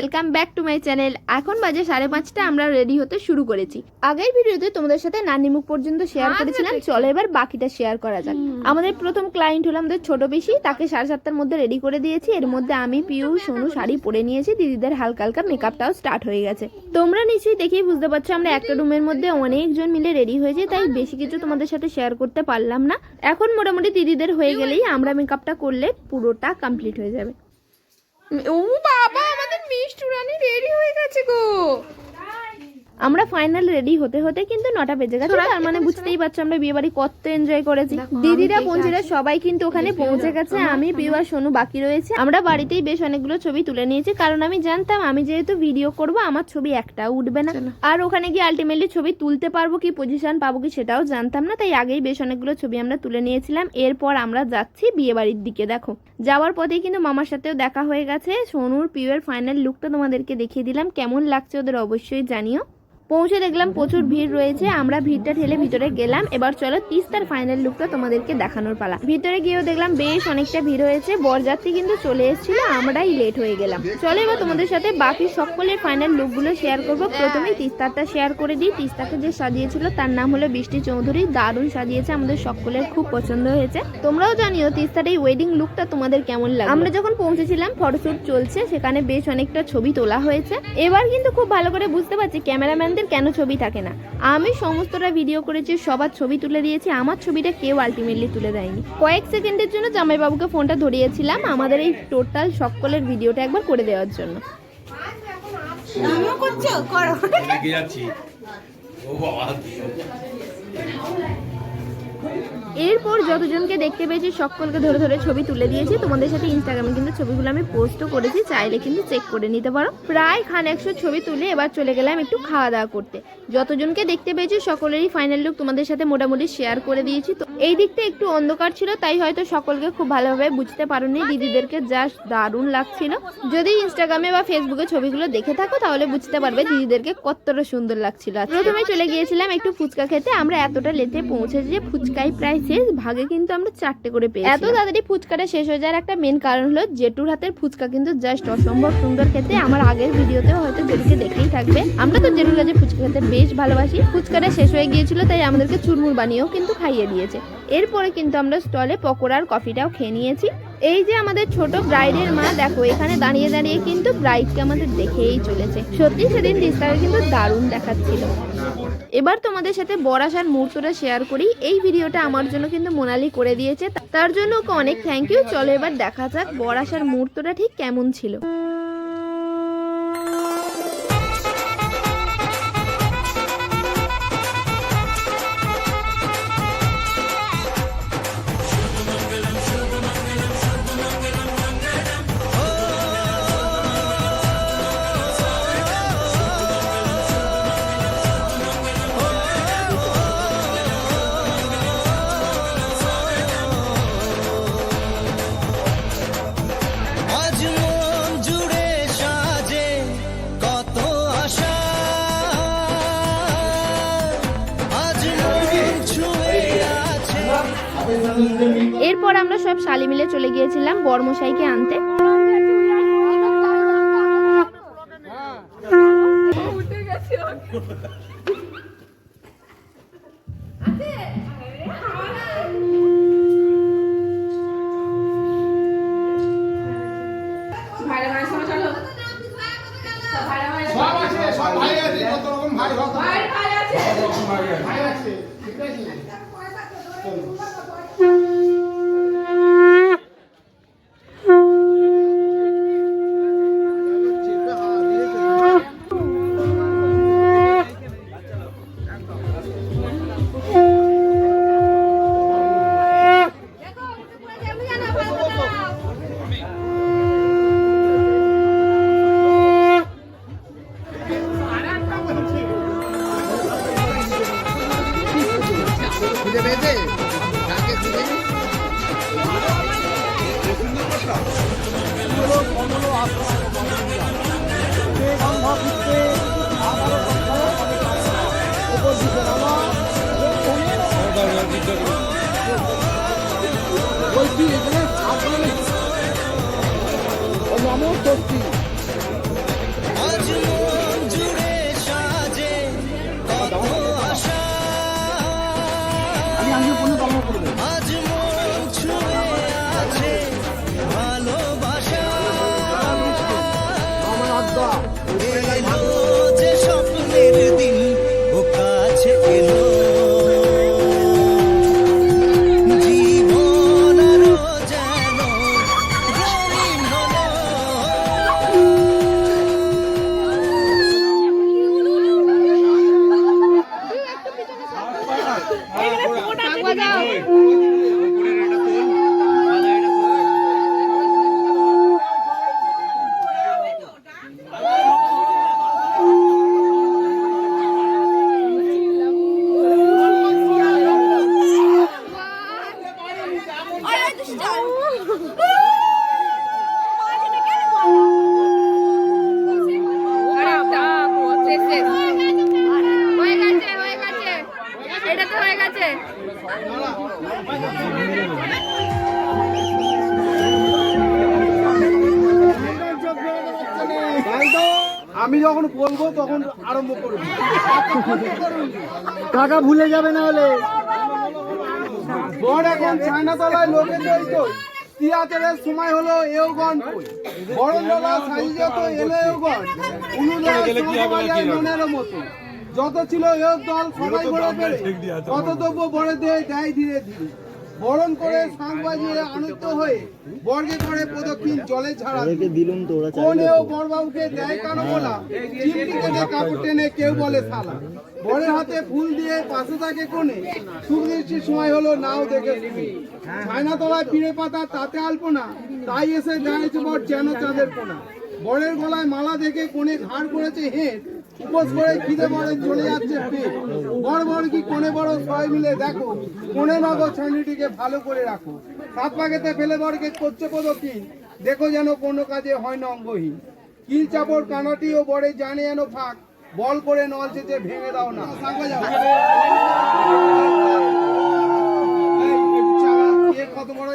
Welcome back to my channel. এখন বাজে 5:30, আমরা রেডি হতে শুরু করেছি। আগের ভিডিওতে তোমাদের সাথে নানি মুখ পর্যন্ত শেয়ার করেছিলাম, চলো এবার বাকিটা শেয়ার করা যাক। আমাদের প্রথম ক্লায়েন্ট হলো আমাদের ছোট পিসি, তাকে 7:30টার মধ্যে রেডি করে দিয়েছি। এর মধ্যে আমি, পিউ, সোনু শাড়ি পরে নিয়েছি, দিদিদের হালকা হালকা মেকআপটাও স্টার্ট হয়ে গেছে। তোমরা নিশ্চয়ই দেখেই বুঝতে পারছো আমরা একটা রুমের মধ্যে অনেকজন মিলে রেডি হয়েছি, তাই বেশি কিছু তোমাদের সাথে শেয়ার করতে পারলাম না। এখন মোটামুটি দিদিদের হয়ে গেলেই আমরা মেকআপটা করলে পুরোটা কমপ্লিট হয়ে যাবে। ও বাবা, আমাদের মিষ্টি রানী রেডি হয়ে গেছে গো। আমরা ফাইনাল রেডি হতে হতে কিন্তু 9টা বেজে গেছে। তার মানে বুঝতেই পারছো আমরা বিয়ে বাড়ি কত এনজয় করেছি। দিদিরা বোনজিরা সবাই কিন্তু ওখানে পৌঁছে গেছে, আমি, পিউ আর সোনু বাকি রয়েছে। আমরা বাড়িতেই বেশ অনেকগুলো ছবি তুলে নিয়েছি, কারণ আমি জানতাম আমি যেহেতু ভিডিও করব আমার ছবি একটাও উঠবে না, আর ওখানে গিয়ে আলটিমেটলি ছবি তুলতে পারবো কি, পজিশন পাবো কি সেটাও জানতাম না। তাই আগেই বেশ অনেকগুলো ছবি আমরা তুলে নিয়েছিলাম। এরপর আমরা যাচ্ছি বিয়ে বাড়ির দিকে। দেখো যাওয়ার পথেই কিন্তু মামার সাথেও দেখা হয়ে গেছে। সোনুর পিউয়ের ফাইনাল লুকটা তোমাদেরকে দেখিয়ে দিলাম, কেমন লাগছে ওদের অবশ্যই জানিও। পৌঁছে দেখলাম প্রচুর ভিড় রয়েছে, আমরা ভিড়টা ঠেলে ভিতরে গেলাম। এবার চলো তিস্তার ফাইনাল লুকটা তোমাদেরকে দেখানোর পালা। ভিতরে গিয়েও দেখলাম বেশ অনেকটা ভিড় হয়েছে, বরযাত্রী কিন্তু চলে এসেছিল, আমরাই লেট হয়ে গেলাম। চলো এবার তোমাদের সাথে বাকি সকলের ফাইনাল লুকগুলো শেয়ার করবো। প্রথমেই তিস্তারটা শেয়ার করে দিই। তিস্তাকে যে সাজিয়েছিল তার নাম হলো বৃষ্টি চৌধুরী, দারুণ সাজিয়েছে, আমাদের সকলের খুব পছন্দ হয়েছে। তোমরাও জানিও তিস্তার এই ওয়েডিং লুকটা তোমাদের কেমন লাগে। আমরা যখন পৌঁছেছিলাম ফটোশুট চলছে, সেখানে বেশ অনেকটা ছবি তোলা হয়েছে। এবার কিন্তু খুব ভালো করে বুঝতে পারছি ক্যামেরাম্যান কেন ছবি থাকে না। আমি সমস্তটা ভিডিও করেছি, সবার ছবি তুলে দিয়েছি, আমার ছবিটা কেউ আলটিমেটলি তুলে দেয়নি। কয়েক সেকেন্ডের জন্য জামাইবাবুকে ফোনটা ধরিয়েছিলাম আমাদের এই টোটাল সকলের ভিডিওটা একবার করে দেওয়ার জন্য। এরপর যতজনকে দেখতে পেয়েছি সকলকে ধরে ধরে ছবি তুলে দিয়েছি। তোমাদের সাথে ইনস্টাগ্রামে কিন্তু ছবিগুলো আমি পোস্টও করেছি, চাইলে কিন্তু চেক করে নিতে পারো। প্রায় 100 ছবি তুলে এবার চলে গেলাম একটু খাওয়া দাওয়া করতে। যতজনকে দেখতে পেয়েছি সকলেরই ফাইনাল লুক তোমাদের সাথে মোটামুটি শেয়ার করে দিয়েছি। তো এই দিকটা একটু অন্ধকার ছিল, তাই হয়তো সকলকে খুব ভালোভাবে বুঝতে পারোনি। দিদিদেরকে জাস্ট দারুণ লাগছিল। যদি ইনস্টাগ্রামে বা ফেসবুকে ছবিগুলো দেখে থাকো তাহলে বুঝতে পারবে দিদিদেরকে কতটা সুন্দর লাগছিল। প্রথমে চলে গিয়েছিলাম একটু ফুচকা খেতে। আমরা এতটা লেটে পৌঁছেছি যে ফুচকাই প্রায় শেষ, ভাগে কিন্তু আমরা 4টে করে পেয়েছি। এত তাড়াতাড়ি ফুচকাটা শেষ হয়ে যাওয়ার একটা মেন কারণ হলো জেঠুর হাতের ফুচকা কিন্তু জাস্ট অসম্ভব সুন্দর খেতে। আমার আগের ভিডিওতেও হয়তো জেঠুকে দেখেই থাকবে, আমরা তো জেঠুর কাছে ফুচকা খেতে বেশ ভালোবাসি। ফুচকাটা শেষ হয়ে গিয়েছিল, তাই আমাদেরকে চুরমুর বানিয়েও কিন্তু খাইয়ে দিয়েছে। এরপরে কিন্তু আমরা স্টলে পকোড়া আর কফিটাও খেয়ে নিয়েছি। এই যে আমাদের ছোট ব্রাইডের মা, দেখো এখানে দাঁড়িয়ে দাঁড়িয়ে কিন্তু ব্রাইডকে আমাদের দেখেই চলেছে। সত্যি সেদিন তিস্তাকে কিন্তু দারুণ দেখাচ্ছিল। এবার তোমাদের সাথে বর আসার মুহূর্তটা শেয়ার করি। এই ভিডিওটা আমার জন্য কিন্তু মোনালি করে দিয়েছে, তার জন্য ওকে অনেক থ্যাংক ইউ। চলো এবার দেখা যাক বর আসার মুহূর্তটা ঠিক কেমন ছিল। এরপর আমরা সব শালি মিলে চলে গিয়েছিলাম বরমশাইকে আনতে। আজ মন ছুঁয়ে আছে ভালোবাসা এলো যে স্বপ্নের দিন ও কাছে এলো জীবন আরো যেন রঙিন হলো এটা তো হয়ে গেছে। আমি যখন বলবো তখন আরম্ভ করবো, টাকা ভুলে যাবে না হলে। বড় এখন ছায়নাতলায় লোকে তো তিয়াতের সময় হলো এওগণ বড় লোলা সাইজ তো এলো এওগণ মনের মতো যত ছিল এও দল সবাই ঘুরে বেড়ে কত দ্রব্য বড় দেয় দেয় ধীরে ধীরে বরণ করে শাঁখ বাজিয়ে আনন্দ হয়ে বর্গে করে প্রদক্ষিণ জলে ছাড়া কোনেও বড়বাবুকে দেয় কানো বলা চিমটি কেটে কাপড় টেনে কেউ বলে শালা বরের হাতে ফুল দিয়ে পাশে থাকে কোণে সুদৃষ্টির সময় হলো নাও দেখে ছায়নাতলায় ফিরে পাতা তাতে আলপনা তাই এসে দাঁড়িয়েছে বর যেন চাঁদের কোনা বরের গলায় মালা দেখে কোণে ঘাড় করেছে হেঁট উপোস করে খিদে বরে চলে যাচ্ছে পেট বড় বড় কি কোণে বড় সবাই মিলে দেখো কোণে নগর ছানিটিকে ভালো করে রাখো সাত পাকেতে ফেলে বরকে করছে প্রদক্ষিণ দেখো যেন কোনো কাজে হয় না অঙ্গহীন কিল চাপড় কানাটি ও বরে জানে যেন ফাঁক বল করে নল চেতে ভেঙে দাও না কত বড়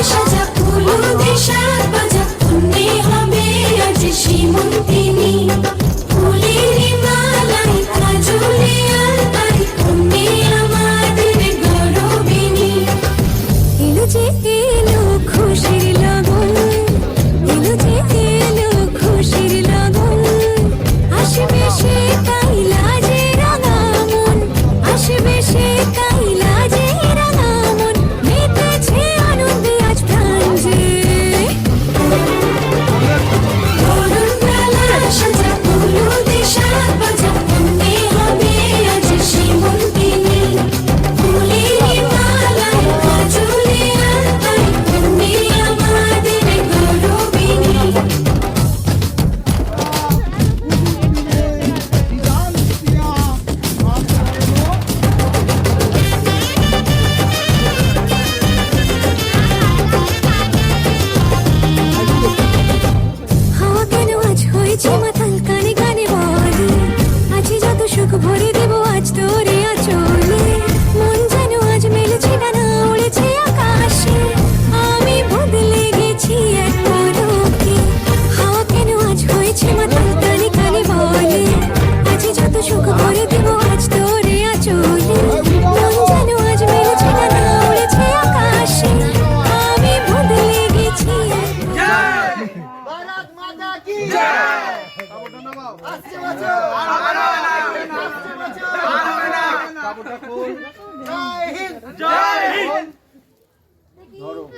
সাজা ফুল দেশার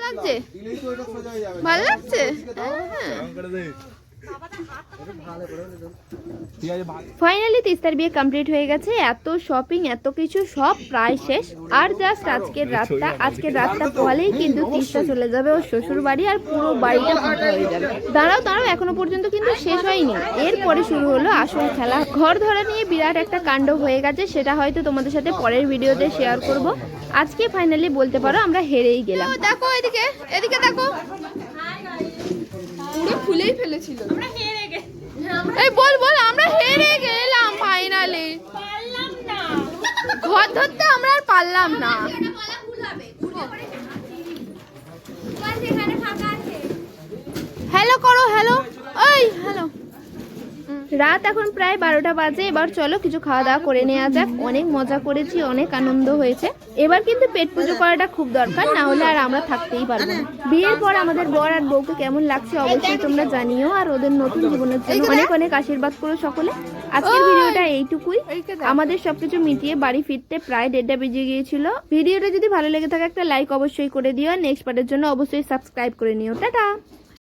লাগছে? দিলেই তো এটা সোজা হয়ে যাবে। ভালো লাগছে? ফাইনালি তিস্তার বিয়ে কমপ্লিট হয়ে গেছে। এত শপিং এত কিছু সব প্রায় শেষ। আর জাস্ট আজকের রাতটা পোহালেই কিন্তু তিস্তা চলে যাবে ওর শ্বশুর বাড়ি আর পুরো বাড়িটা ফাঁকা হয়ে যাবে। দাঁড়াও এখনো পর্যন্ত কিন্তু শেষ হয়নি। এরপরে শুরু হলো আসল খেলা। ঘর ধরা নিয়ে বিরাট একটা কাণ্ড হয়ে গেছে, সেটা হয়তো তোমাদের সাথে পরের ভিডিওতে শেয়ার করব। আজকে ফাইনালি বলতে পারো আমরা হেরেই গেলাম। দেখো এদিকে দেখো, পুরো ফুলেই ফেলেছিল। এই বল আমরা হেরে গেলাম ফাইনালি। ঘর ধরতে আমরা আর পারলাম না। হ্যালো করো, হ্যালো, ওই হ্যালো। রাত এখন প্রায় 12টা বাজে। এবার চলো কিছু খাওয়া দাওয়া করে নেওয়া যাক। অনেক মজা করেছি, অনেক আনন্দ হয়েছে। এবার কিন্তু পেট পুজো করাটা খুব দরকার, না হলে আর আমরা থাকতেই পারবো না। বিয়ের পর আমাদের বর আর বউকে কেমন লাগছে অবশ্যই তোমরা জানিও, আর ওদের নতুন জীবনের জন্য অনেক অনেক আশীর্বাদ করো সকলে। আজকের ভিডিওটা এইটুকুই। আমাদের সবকিছু মিটিয়ে বাড়ি ফিরতে প্রায় 1:30 বেজে গিয়েছিল। ভিডিওটা যদি ভালো লেগে থাকে একটা লাইক অবশ্যই করে দিও, আর নেক্সট পার্টের জন্য অবশ্যই সাবস্ক্রাইব করে নিও। টাটা।